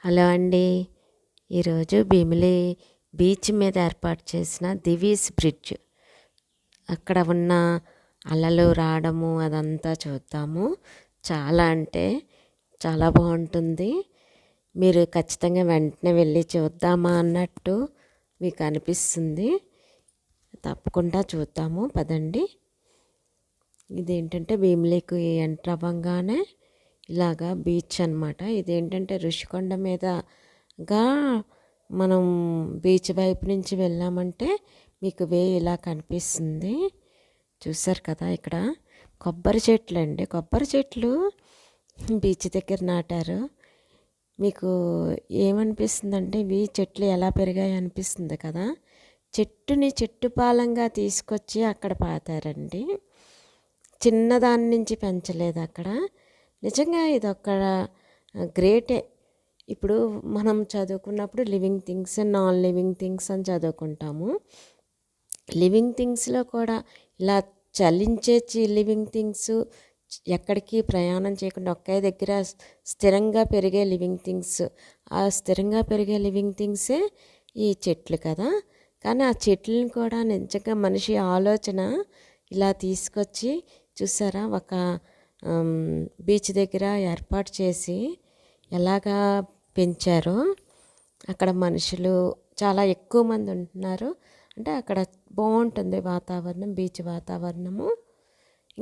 Hello అండి. ఈరోజు Bheemili beach మీద ఏర్పాటు చేసిన దివీస్ బ్రిడ్జ్ అక్కడ ఉన్న అలలు రావడము అదంతా చూద్దాము. చాలా అంటే చాలా బాగుంటుంది. మీరు ఖచ్చితంగా వెంటనే వెళ్ళి చూద్దామా అన్నట్టు మీకు అనిపిస్తుంది. తప్పకుండా చూద్దాము పదండి. ఇదేంటంటే భీమిలికి ఎంటర్ అవ్వగానే ఇలాగా బీచ్ అనమాట. ఇదేంటంటే ఋషికొండ మీదగా మనం బీచ్ వైపు నుంచి వెళ్ళామంటే మీకు వే ఇలా కనిపిస్తుంది. చూసారు కదా, ఇక్కడ కొబ్బరి చెట్లు అండి. కొబ్బరి చెట్లు బీచ్ దగ్గర నాటారు. మీకు ఏమనిపిస్తుందంటే ఇవి చెట్లు ఎలా పెరిగాయి అనిపిస్తుంది కదా. చెట్టుని చెట్టుపాలంగా తీసుకొచ్చి అక్కడ పాతారండి. చిన్నదాని నుంచి పెంచలేదు అక్కడ. నిజంగా ఇది ఒక గ్రేటే. ఇప్పుడు మనం చదువుకున్నప్పుడు living things, non living things అని చదువుకుంటాము. లివింగ్ థింగ్స్లో కూడా ఇలా చలించే లివింగ్ థింగ్స్, ఎక్కడికి ప్రయాణం చేయకుండా ఒకే దగ్గర స్థిరంగా పెరిగే లివింగ్ థింగ్స్, ఆ స్థిరంగా పెరిగే లివింగ్ థింగ్సే ఈ చెట్లు కదా. కానీ ఆ చెట్లను కూడా నిజంగా మనిషి ఆలోచన ఇలా తీసుకొచ్చి చూసారా, ఒక బీచ్ దగ్గర ఏర్పాటు చేసి ఎలాగా పెంచారో. అక్కడ మనుషులు చాలా ఎక్కువ మంది ఉంటున్నారు. అంటే అక్కడ బాగుంటుంది వాతావరణం, బీచ్ వాతావరణము.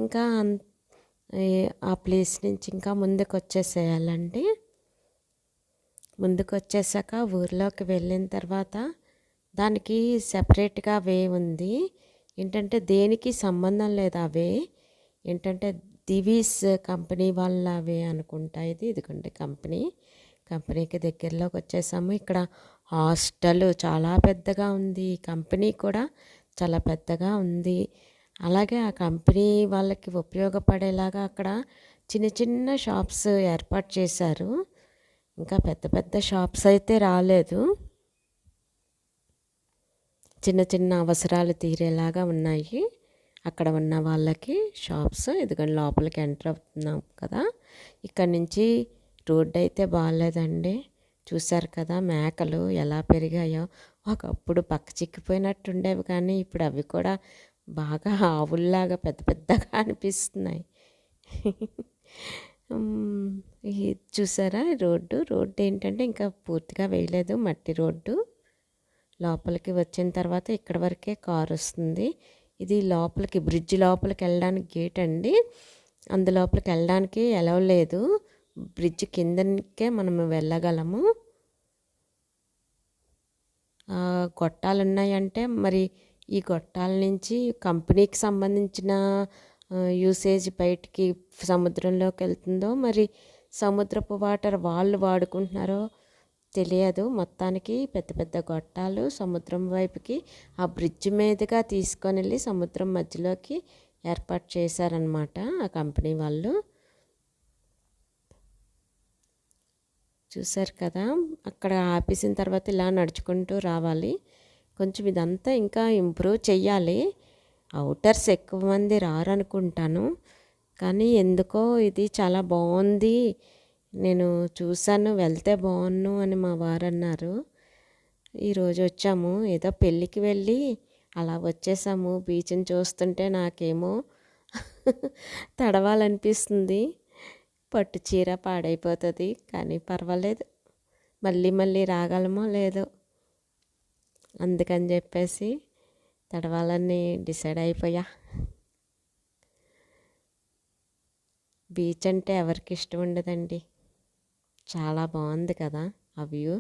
ఇంకా ఆ ప్లేస్ నుంచి ఇంకా ముందుకు వచ్చేసేయాలండి. ముందుకు వచ్చేసాక ఊర్లోకి వెళ్ళిన తర్వాత దానికి సెపరేట్గా వే ఉంది. ఏంటంటే దేనికి సంబంధం లేదు ఆ వే. ఏంటంటే దివీస్ కంపెనీ వాళ్ళ వే అనుకుంటా ఇది. ఇదిగోండి కంపెనీకి దగ్గరలోకి వచ్చేసాము. ఇక్కడ హాస్టల్ చాలా పెద్దగా ఉంది. కంపెనీ కూడా చాలా పెద్దగా ఉంది. అలాగే ఆ కంపెనీ వాళ్ళకి ఉపయోగపడేలాగా అక్కడ చిన్న చిన్న షాప్స్ ఏర్పాటు చేశారు. ఇంకా పెద్ద పెద్ద షాప్స్ అయితే రాలేదు. చిన్న చిన్న అవసరాలు తీరేలాగా ఉన్నాయి అక్కడ ఉన్న వాళ్ళకి షాప్స్. ఇదిగోండి లోపలికి ఎంటర్ అవుతున్నాం కదా. ఇక్కడ నుంచి రోడ్డు అయితే బాగాలేదండి. చూసారు కదా మేకలు ఎలా పెరిగాయో. ఒకప్పుడు పక్క చిక్కిపోయినట్టు ఉండేవి, కానీ ఇప్పుడు అవి కూడా బాగా ఆవుల్లాగా పెద్ద పెద్దగా అనిపిస్తున్నాయి. చూసారా రోడ్డు ఏంటంటే ఇంకా పూర్తిగా వేయలేదు, మట్టి రోడ్డు. లోపలికి వచ్చిన తర్వాత ఇక్కడ వరకే కారు వస్తుంది. ఇది లోపలికి బ్రిడ్జ్ లోపలికి వెళ్ళడానికి గేట్ అండి. అందులోపలికి వెళ్ళడానికి ఎలవ్ లేదు. బ్రిడ్జ్ కిందకే మనం వెళ్ళగలము. గొట్టాలు ఉన్నాయంటే మరి ఈ గొట్టాల నుంచి కంపెనీకి సంబంధించిన యూసేజ్ బయటికి సముద్రంలోకి వెళ్తుందో, మరి సముద్రపు వాటర్ వాళ్ళు వాడుకుంటున్నారో తెలియదు. మొత్తానికి పెద్ద పెద్ద గొట్టాలు సముద్రం వైపుకి ఆ బ్రిడ్జ్ మీదుగా తీసుకొని వెళ్ళి సముద్రం మధ్యలోకి ఏర్పాటు చేశారనమాట ఆ కంపెనీ వాళ్ళు. చూసారు కదా, అక్కడ ఆపేసిన తర్వాత ఇలా నడుచుకుంటూ రావాలి. కొంచెం ఇదంతా ఇంకా ఇంప్రూవ్ చెయ్యాలి. అవుటర్స్ ఎక్కువ మంది రారనుకుంటాను, కానీ ఎందుకో ఇది చాలా బాగుంది. నేను చూశాను, వెళ్తే బాగున్ను అని మా వారు అన్నారు. ఈరోజు వచ్చాము, ఏదో పెళ్ళికి వెళ్ళి అలా వచ్చేసాము. బీచ్ని చూస్తుంటే నాకేమో తడవాలనిపిస్తుంది. పట్టు చీర పాడైపోతుంది, కానీ పర్వాలేదు, మళ్ళీ మళ్ళీ రాగలమో లేదో, అందుకని చెప్పేసి తడవాలని డిసైడ్ అయిపోయా. బీచ్ అంటే ఎవరికి ఇష్టం ఉండదండి. చాలా బాగుంది కదా ఆ వ్యూ.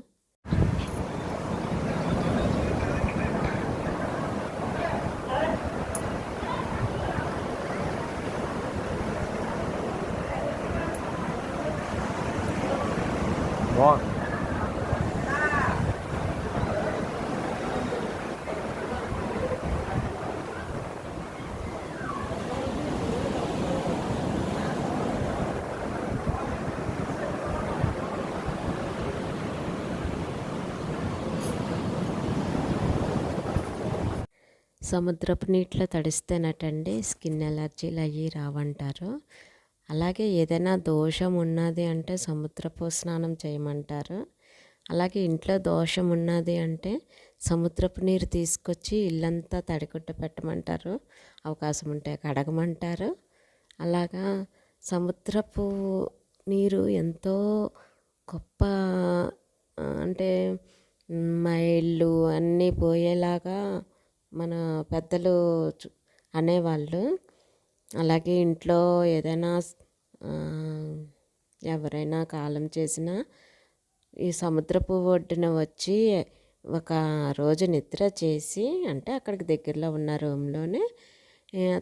సముద్రపు నీటిలో తడిస్తేనటండి స్కిన్ ఎలర్జీలు అయ్యి రావంటారు. అలాగే ఏదైనా దోషం ఉన్నది అంటే సముద్రపు స్నానం చేయమంటారు. అలాగే ఇంట్లో దోషం ఉన్నది అంటే సముద్రపు నీరు తీసుకొచ్చి ఇల్లంతా తడిగుడ్డ పెట్టమంటారు, అవకాశం ఉంటే కడగమంటారు. అలాగా సముద్రపు నీరు ఎంతో గొప్ప, అంటే మైళ్ళు అన్నీ పోయేలాగా మన పెద్దలు అనేవాళ్ళు. అలాగే ఇంట్లో ఏదైనా ఎవరైనా కాలం చేసినా ఈ సముద్రపు ఒడ్డున వచ్చి ఒక రోజు నిద్ర చేసి, అంటే అక్కడికి దగ్గరలో ఉన్న రూమ్లోనే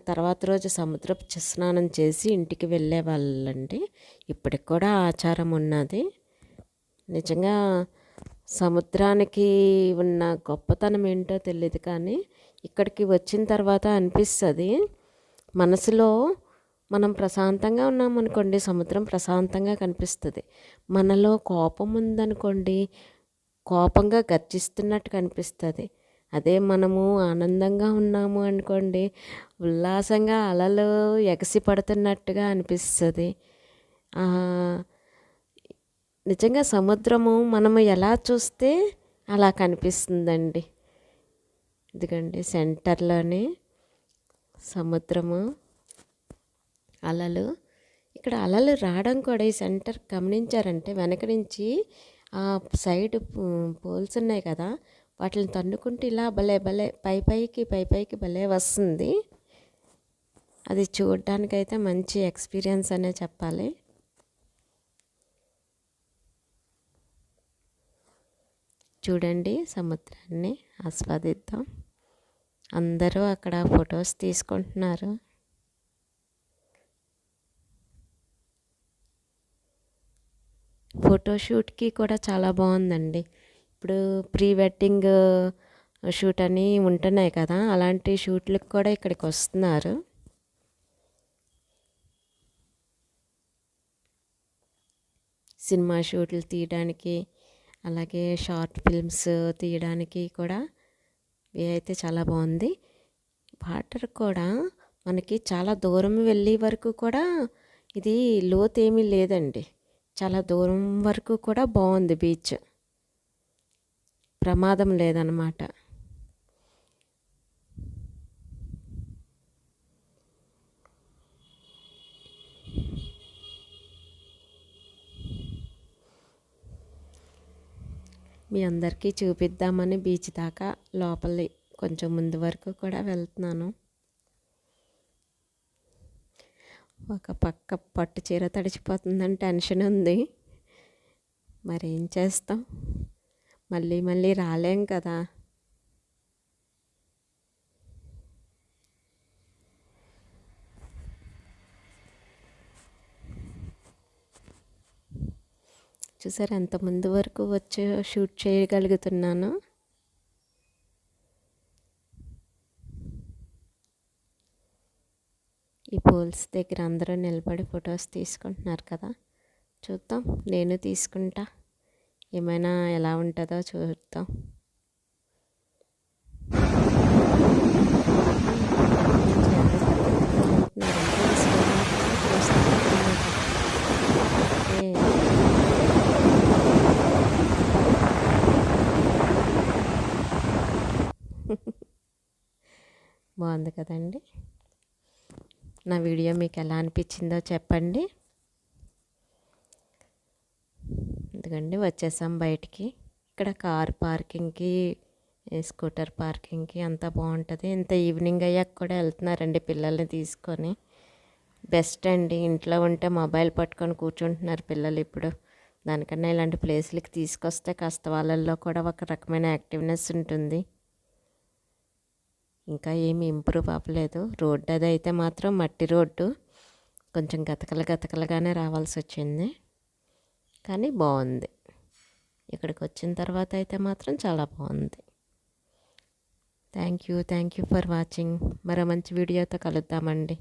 తర్వాత రోజు సముద్రపు స్నానం చేసి ఇంటికి వెళ్ళే వాళ్ళండి. ఇప్పటికి కూడా ఆచారం ఉన్నది. నిజంగా సముద్రానికి ఉన్న గొప్పతనం ఏంటో తెలియదు, కానీ ఇక్కడికి వచ్చిన తర్వాత అనిపిస్తుంది మనసులో మనం ప్రశాంతంగా ఉన్నామనుకోండి, సముద్రం ప్రశాంతంగా కనిపిస్తుంది. మనలో కోపం ఉందనుకోండి, కోపంగా గర్జిస్తున్నట్టు కనిపిస్తుంది. అదే మనము ఆనందంగా ఉన్నాము అనుకోండి, ఉల్లాసంగా అలలు ఎగసి పడుతున్నట్టుగా అనిపిస్తుంది. నిజంగా సముద్రము మనము ఎలా చూస్తే అలా కనిపిస్తుందండి. ఇదిగండి సెంటర్లోని సముద్రము, అలలు. ఇక్కడ అలలు రావడం కూడా ఈ సెంటర్ గమనించారంటే వెనక నుంచి ఆ సైడ్ పోల్స్ ఉన్నాయి కదా, వాటిని తన్నుకుంటూ ఇలా భలే భలే పైకి భలే వస్తుంది. అది చూడడానికైతే మంచి ఎక్స్పీరియన్స్ అనే చెప్పాలి. చూడండి, సముద్రాన్ని ఆస్వాదిద్దాం. అందరూ అక్కడ ఫొటోస్ తీసుకుంటున్నారు. ఫోటోషూట్కి కూడా చాలా బాగుందండి. ఇప్పుడు ప్రీ వెడ్డింగ్ షూట్ అని ఉంటున్నాయి కదా, అలాంటి షూట్లకు కూడా ఇక్కడికి వస్తున్నారు. సినిమా షూట్లు తీయడానికి, అలాగే షార్ట్ ఫిల్మ్స్ తీయడానికి కూడా ఇవి అయితే చాలా బాగుంది. వాటర్ కూడా మనకి చాలా దూరం వెళ్ళే వరకు కూడా ఇది లోతు ఏమీ లేదండి. చాలా దూరం వరకు కూడా బాగుంది బీచ్, ప్రమాదం లేదన్నమాట. మీ అందరికీ చూపిద్దామని బీచ్ దాకా లోపలి కొంచెం ముందు వరకు కూడా వెళ్తున్నాను. ఒక పక్క పట్టు చీర తడిచిపోతుందని టెన్షన్ ఉంది. మరి ఏం చేస్తాం, మళ్ళీ రాలేం కదా. చూసారు ఎంత ముందు వరకు వచ్చి షూట్ చేయగలుగుతున్నాను. ఈ పోల్స్ దగ్గర అందరూ నిలబడి ఫొటోస్ తీసుకుంటున్నారు కదా, చూద్దాం, నేను తీసుకుంటా, ఏమైనా ఎలా ఉంటుందో చూద్దాం. బాగుంది కదండి. నా వీడియో మీకు ఎలా అనిపించిందో చెప్పండి. ఎందుకండి వచ్చేసాం బయటికి. ఇక్కడ కార్ పార్కింగ్కి, స్కూటర్ పార్కింగ్కి అంతా బాగుంటుంది. ఇంత ఈవినింగ్ అయ్యాక కూడా వెళ్తున్నారండి పిల్లల్ని తీసుకొని. బెస్ట్ అండి, ఇంట్లో ఉంటే మొబైల్ పట్టుకొని కూర్చుంటున్నారు పిల్లలు ఇప్పుడు. దానికన్నా ఇలాంటి ప్లేస్లకి తీసుకొస్తే కాస్త వాళ్ళల్లో కూడా ఒక రకమైన యాక్టివ్నెస్ ఉంటుంది. ఇంకా ఏమి ఇంప్రూవ్ అవ్వలేదు. రోడ్డు అది అయితే మాత్రం మట్టి రోడ్డు, కొంచెం గతకలుగానే రావాల్సి వచ్చింది, కానీ బాగుంది. ఇక్కడికి వచ్చిన తర్వాత అయితే మాత్రం చాలా బాగుంది. Thank you for watching. మరో మంచి వీడియోతో కలుద్దామండి.